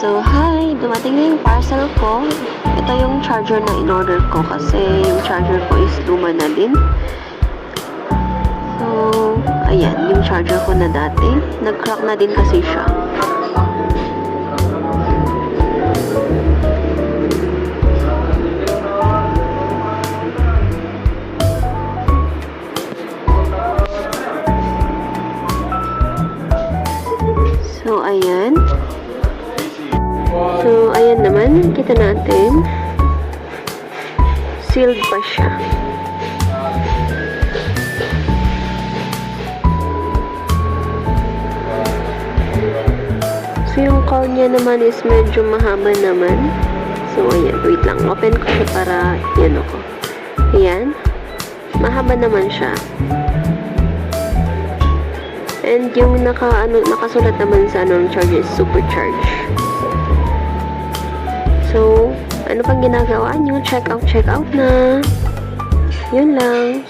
So, hi! Dumating na yung parcel ko. Ito yung charger na in-order ko kasi yung charger ko is luma na din. So, ayan, yung charger ko na dati. Nag-crack na din kasi siya. So, ayan. So, ayan naman. Kita natin. Sealed pa siya. So, yung cord niya naman is medyo mahaba naman. So, ayan. Wait lang. Open ko siya para yan ako. Ayan. Mahaba naman siya. And yung nakasulat naman sa charger is supercharge. So, ano pang ginagawa nyo? Check out na. Yun lang.